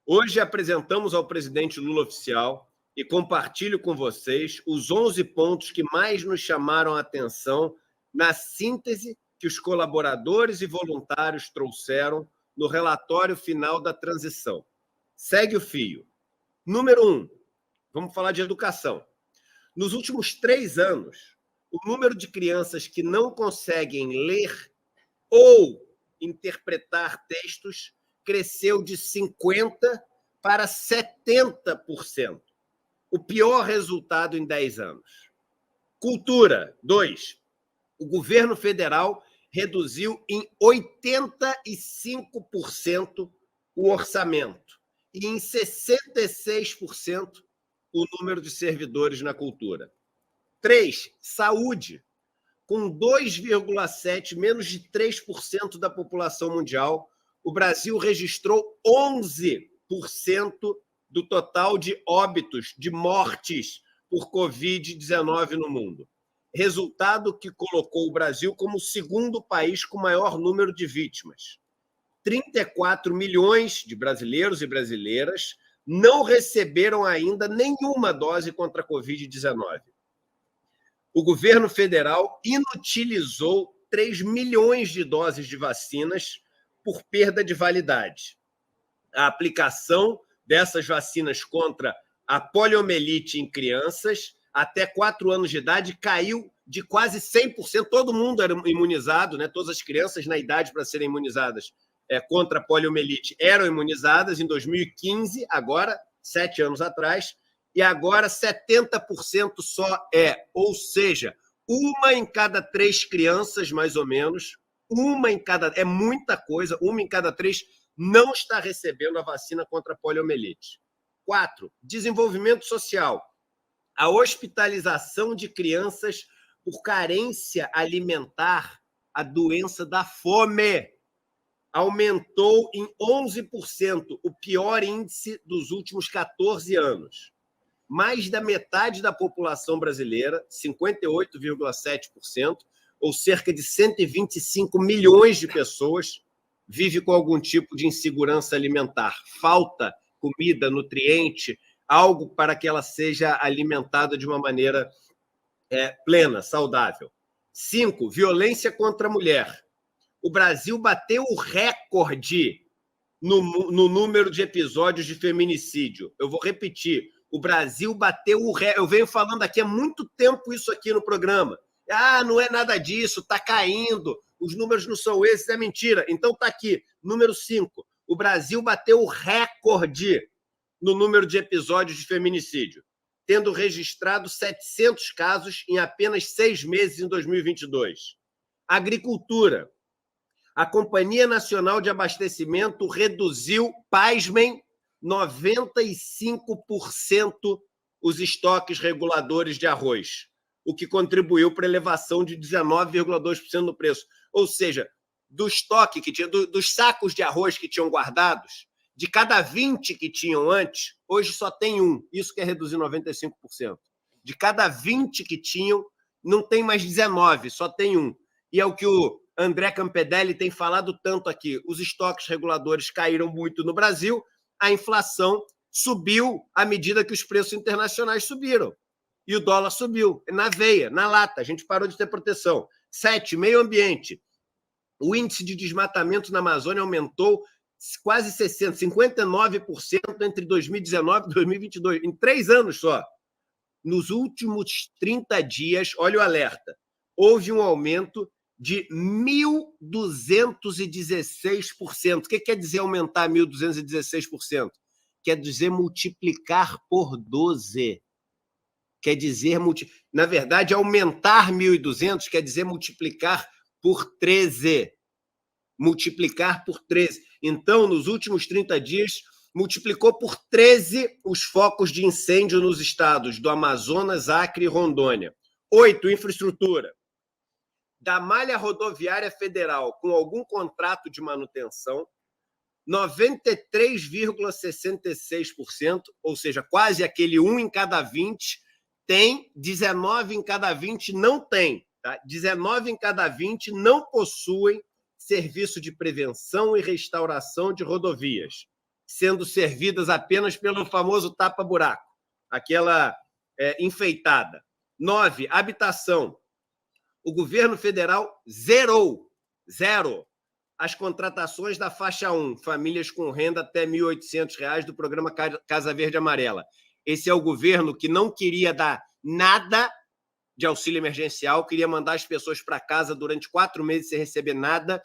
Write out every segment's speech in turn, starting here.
Hoje apresentamos ao presidente Lula oficial e compartilho com vocês os 11 pontos que mais nos chamaram a atenção na síntese que os colaboradores e voluntários trouxeram no relatório final da transição. Segue o fio. Número 1, vamos falar de educação. Nos últimos 3 anos, o número de crianças que não conseguem ler ou interpretar textos cresceu de 50% para 70%. O pior resultado em 10 anos. Cultura, 2. O governo federal reduziu em 85% o orçamento e em 66% o número de servidores na cultura. 3. Saúde. Com 2,7%, menos de 3% da população mundial, o Brasil registrou 11% do total de óbitos, de mortes por Covid-19 no mundo. Resultado que colocou o Brasil como o segundo país com maior número de vítimas. 34 milhões de brasileiros e brasileiras não receberam ainda nenhuma dose contra a Covid-19. O governo federal inutilizou 3 milhões de doses de vacinas por perda de validade. A aplicação dessas vacinas contra a poliomielite em crianças até 4 anos de idade caiu de quase 100%. Todo mundo era imunizado, né? Todas as crianças na idade para serem imunizadas contra a poliomielite eram imunizadas em 2015, agora, 7 anos atrás, e agora 70% só ou seja, 1 em cada 3 crianças, mais ou menos, é muita coisa, 1 em cada 3 não está recebendo a vacina contra a poliomielite. 4, desenvolvimento social. A hospitalização de crianças por carência alimentar, a doença da fome, aumentou em 11%, o pior índice dos últimos 14 anos. Mais da metade da população brasileira, 58,7%, ou cerca de 125 milhões de pessoas, vive com algum tipo de insegurança alimentar. Falta comida, nutriente, algo para que ela seja alimentada de uma maneira plena, saudável. 5, violência contra a mulher. O Brasil bateu o recorde no número de episódios de feminicídio. Eu vou repetir. O Brasil bateu o recorde. Eu venho falando aqui há muito tempo isso aqui no programa. Não é nada disso, está caindo, os números não são esses, é mentira. Então está aqui, número 5. O Brasil bateu o recorde no número de episódios de feminicídio, tendo registrado 700 casos em apenas 6 meses em 2022. Agricultura. A Companhia Nacional de Abastecimento reduziu, pasmem, 95% os estoques reguladores de arroz, o que contribuiu para a elevação de 19,2% no preço. Ou seja, do estoque que tinha, dos sacos de arroz que tinham guardados, de cada 20 que tinham antes, hoje só tem 1. Isso quer reduzir 95%. De cada 20 que tinham, não tem mais 19, só tem 1. E é o que o André Campedelli tem falado tanto aqui. Os estoques reguladores caíram muito no Brasil, a inflação subiu à medida que os preços internacionais subiram. E o dólar subiu, na veia, na lata. A gente parou de ter proteção. 7, meio ambiente. O índice de desmatamento na Amazônia aumentou quase 59% entre 2019 e 2022, em 3 anos só. Nos últimos 30 dias, olha o alerta, houve um aumento de 1.216%. O que quer dizer aumentar 1.216%? Quer dizer multiplicar por 12. Quer dizer, na verdade, aumentar 1.200 quer dizer multiplicar por 13. Multiplicar por 13. Então, nos últimos 30 dias, multiplicou por 13 os focos de incêndio nos estados do Amazonas, Acre e Rondônia. 8, infraestrutura. Da malha rodoviária federal com algum contrato de manutenção, 93,66%, ou seja, quase aquele 1 em cada 20, tem, 19 em cada 20 não tem. Tá? 19 em cada 20 não possuem serviço de prevenção e restauração de rodovias. sendo servidas apenas pelo famoso tapa-buraco, aquela enfeitada. 9, habitação. O governo federal zero as contratações da faixa 1, famílias com renda até R$ 1.800 do programa Casa Verde Amarela. Esse é o governo que não queria dar nada de auxílio emergencial, queria mandar as pessoas para casa durante 4 meses sem receber nada,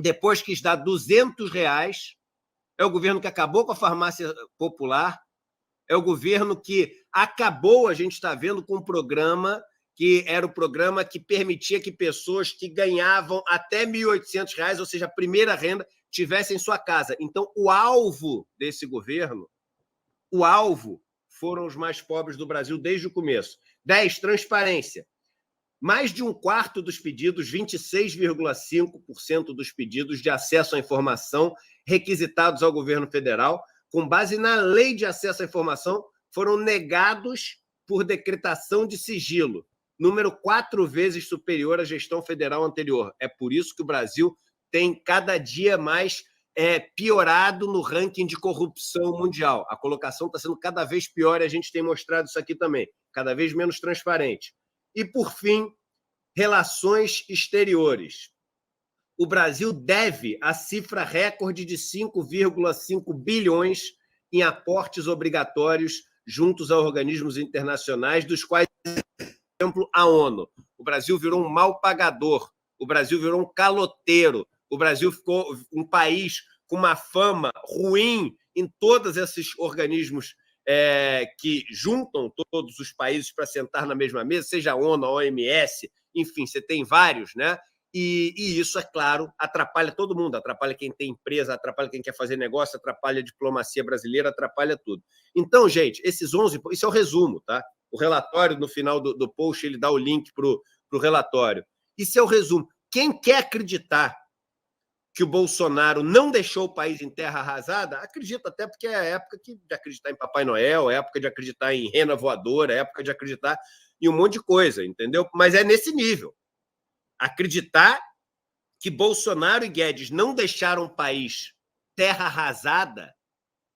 depois quis dar R$ 200. É o governo que acabou com a farmácia popular, é o governo que acabou, a gente está vendo, com um programa que era o programa que permitia que pessoas que ganhavam até R$ 1.800, ou seja, a primeira renda, tivessem sua casa. Então, o alvo desse governo, foram os mais pobres do Brasil desde o começo. 10, transparência. Mais de um quarto dos pedidos, 26,5% dos pedidos de acesso à informação requisitados ao governo federal, com base na lei de acesso à informação, foram negados por decretação de sigilo, número 4 vezes superior à gestão federal anterior. É por isso que o Brasil tem cada dia mais piorado no ranking de corrupção mundial. A colocação está sendo cada vez pior e a gente tem mostrado isso aqui também, cada vez menos transparente. E, por fim, relações exteriores. O Brasil deve a cifra recorde de 5,5 bilhões em aportes obrigatórios juntos a organismos internacionais, dos quais, por exemplo, a ONU. O Brasil virou um mal pagador, o Brasil virou um caloteiro, o Brasil ficou um país com uma fama ruim em todos esses organismos que juntam todos os países para sentar na mesma mesa, seja a ONU, a OMS, enfim, você tem vários, né? E isso, é claro, atrapalha todo mundo, atrapalha quem tem empresa, atrapalha quem quer fazer negócio, atrapalha a diplomacia brasileira, atrapalha tudo. Então, gente, esses 11... Isso é o resumo, tá? O relatório, no final do post, ele dá o link para o relatório. Isso é o resumo. Quem quer acreditar que o Bolsonaro não deixou o país em terra arrasada, acredita, até porque é a época de acreditar em Papai Noel, é a época de acreditar em rena voadora, é a época de acreditar em um monte de coisa, entendeu? Mas é nesse nível. Acreditar que Bolsonaro e Guedes não deixaram o país terra arrasada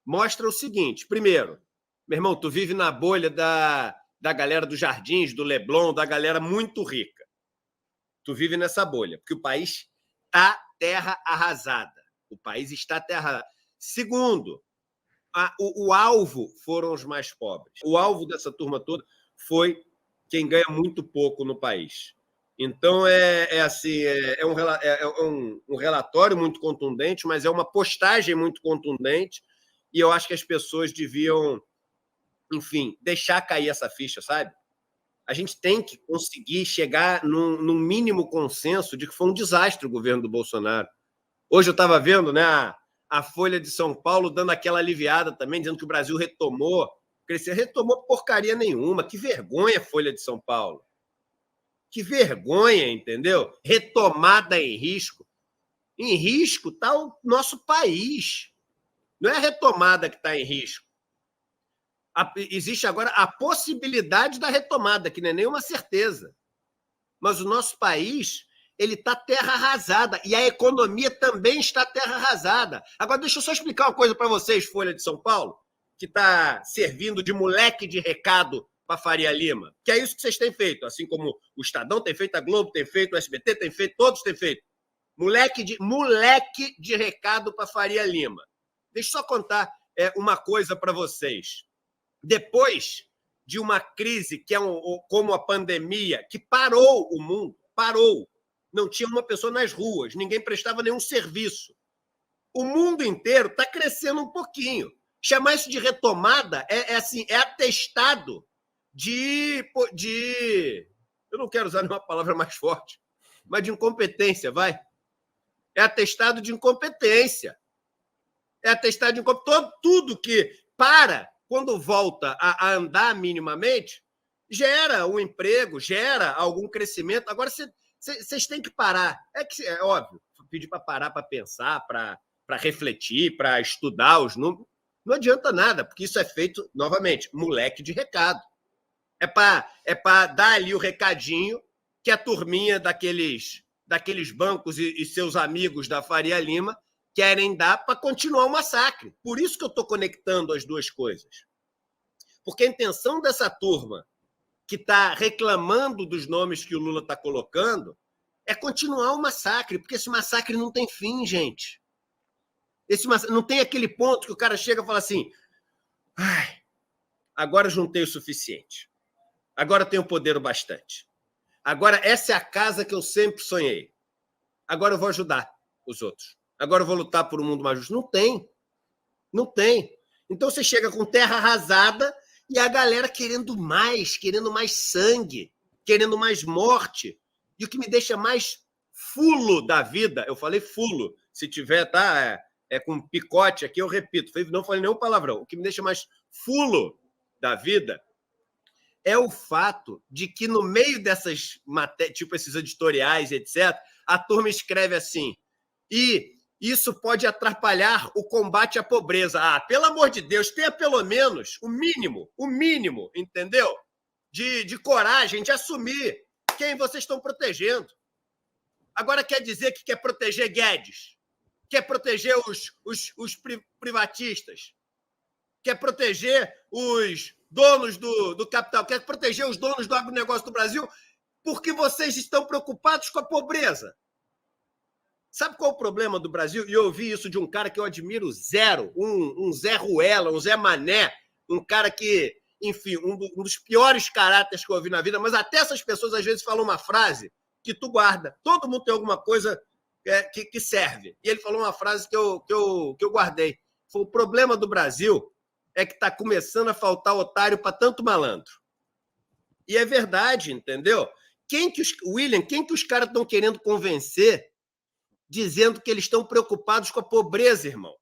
mostra o seguinte: primeiro, meu irmão, tu vive na bolha da galera dos Jardins, do Leblon, da galera muito rica. Tu vive nessa bolha, porque o país está terra arrasada. O país está terra arrasada. Segundo, o alvo foram os mais pobres. O alvo dessa turma toda foi quem ganha muito pouco no país. Então, é um relatório muito contundente, mas é uma postagem muito contundente, e eu acho que as pessoas deviam, enfim, deixar cair essa ficha, sabe? A gente tem que conseguir chegar num mínimo consenso de que foi um desastre o governo do Bolsonaro. Hoje eu estava vendo, né, a Folha de São Paulo dando aquela aliviada também, dizendo que o Brasil retomou. Crescer, retomou porcaria nenhuma. Que vergonha, Folha de São Paulo. Que vergonha, entendeu? Retomada em risco. Em risco está o nosso país. Não é a retomada que está em risco. Existe agora a possibilidade da retomada, que não é nenhuma certeza. Mas o nosso país, ele está terra arrasada. E a economia também está terra arrasada. Agora, deixa eu só explicar uma coisa para vocês, Folha de São Paulo, que está servindo de moleque de recado para Faria Lima, que é isso que vocês têm feito, assim como o Estadão tem feito, a Globo tem feito, o SBT tem feito, todos têm feito. Moleque de recado para Faria Lima. Deixa eu só contar uma coisa para vocês. Depois de uma crise que como a pandemia, que parou o mundo, parou, não tinha uma pessoa nas ruas, ninguém prestava nenhum serviço. O mundo inteiro está crescendo um pouquinho. Chamar isso de retomada é atestado de... Eu não quero usar nenhuma palavra mais forte, mas de incompetência, vai. É atestado de incompetência. É atestado de incompetência. Tudo que quando volta a andar minimamente, gera um emprego, gera algum crescimento. Agora, vocês têm que parar. É óbvio, pedir para parar para pensar, para refletir, para estudar os números. Não adianta nada, porque isso é feito, novamente, moleque de recado. É para dar ali o recadinho que a turminha daqueles bancos e seus amigos da Faria Lima querem dar para continuar o massacre. Por isso que eu estou conectando as duas coisas. Porque a intenção dessa turma que está reclamando dos nomes que o Lula está colocando é continuar o massacre, porque esse massacre não tem fim, gente. Não tem aquele ponto que o cara chega e fala assim: ai, agora juntei o suficiente. Agora tenho poder o bastante. Agora essa é a casa que eu sempre sonhei. Agora eu vou ajudar os outros. Agora eu vou lutar por um mundo mais justo. Não tem. Não tem. Então você chega com terra arrasada e a galera querendo mais sangue, querendo mais morte. E o que me deixa mais fulo da vida, eu falei fulo, se tiver, tá? Com picote aqui, eu repito, não falei nenhum palavrão. O que me deixa mais fulo da vida é o fato de que no meio dessas matérias, tipo esses editoriais, etc., a turma escreve assim: e isso pode atrapalhar o combate à pobreza. Ah, pelo amor de Deus, tenha pelo menos o mínimo, entendeu? De coragem, de assumir quem vocês estão protegendo. Agora quer dizer que quer proteger Guedes, quer proteger os privatistas, quer proteger os donos do capital, quer proteger os donos do agronegócio do Brasil, porque vocês estão preocupados com a pobreza. Sabe qual é o problema do Brasil? E eu ouvi isso de um cara que eu admiro zero, um Zé Ruela, um Zé Mané, um cara que, enfim, um dos piores caráteres que eu ouvi na vida, mas até essas pessoas às vezes falam uma frase que tu guarda. Todo mundo tem alguma coisa que serve. E ele falou uma frase que eu guardei. Foi: o problema do Brasil é que está começando a faltar otário para tanto malandro. E é verdade, entendeu? Quem que os caras estão querendo convencer dizendo que eles estão preocupados com a pobreza, irmão?